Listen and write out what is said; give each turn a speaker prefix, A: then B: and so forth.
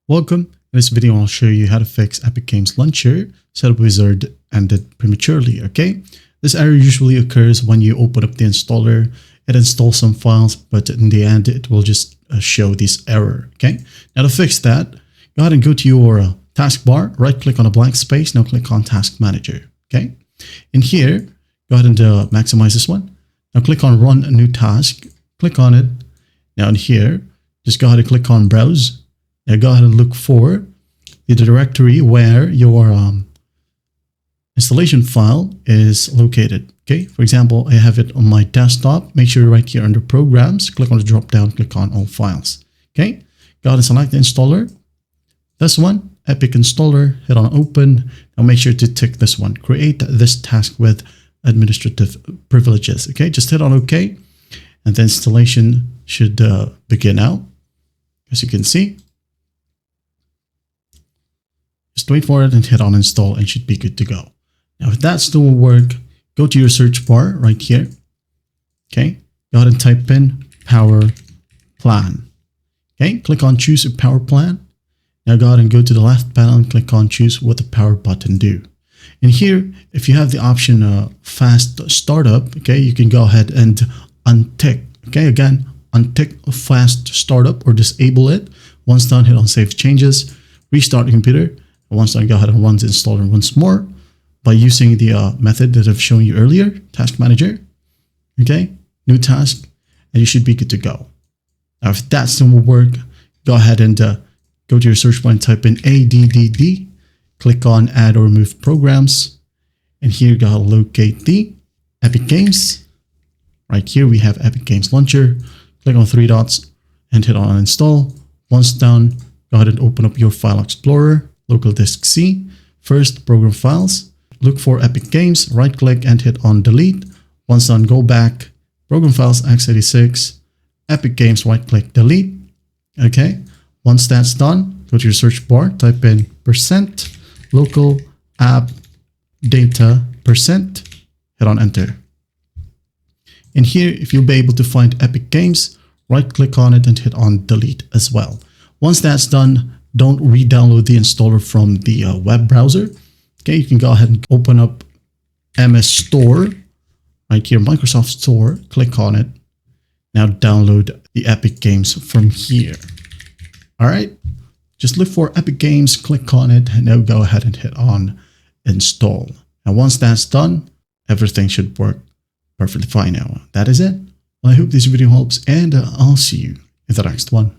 A: Welcome. In this video, I'll show you how to fix Epic Games Launcher set up Wizard Ended Prematurely, okay? This error usually occurs when you open up the installer. It installs some files, but in the end, it will just show this error, okay? Now to fix that, go ahead and go to your taskbar, right-click on a blank space, now click on Task Manager, okay? In here, go ahead and maximize this one. Now click on Run a New Task, click on it. Now in here, just go ahead and click on Browse. Now go ahead and look for the directory where your installation file is located. Okay, for example, I have it on my desktop. Make sure you're right here under Programs. Click on the drop down, click on All Files. Okay, go ahead and select the installer. This one, Epic Installer, hit on Open. Now make sure to tick this one. Create this task with administrative privileges. Okay, just hit on OK. And the installation should begin now. As you can see. Just wait for it and hit on install and should be good to go. Now, if that still will work, go to your search bar right here. Okay, go ahead and type in power plan. Okay, click on choose a power plan. Now go ahead and go to the left panel and click on choose what the power button do. And here, if you have the option fast startup, okay, you can go ahead and untick. Okay, again, untick fast startup or disable it. Once done, hit on save changes, restart the computer. Once done, go ahead and run the installer once more by using the method that I've shown you earlier, Task Manager. Okay, new task, and you should be good to go. Now, if that still will work, go ahead and go to your search bar and type in ADDD, click on Add or Remove Programs, and here you gotta locate the Epic Games. Right here, we have Epic Games Launcher. Click on three dots and hit on Install. Once done, go ahead and open up your File Explorer. Local disk C, first program files, look for Epic Games, right click and hit on delete. Once done, go back, program files x86, Epic Games, right click, delete. Okay, once that's done, go to your search bar, type in % local app data %, hit on enter. In here, if you'll be able to find Epic Games, right click on it and hit on delete as well. Once that's done, don't re-download the installer from the web browser. Okay, you can go ahead and open up MS Store, right here, Microsoft Store, click on it. Now download the Epic Games from here. All right, just look for Epic Games, click on it, and now go ahead and hit on install. And once that's done, everything should work perfectly fine now. That is it. Well, I hope this video helps, and I'll see you in the next one.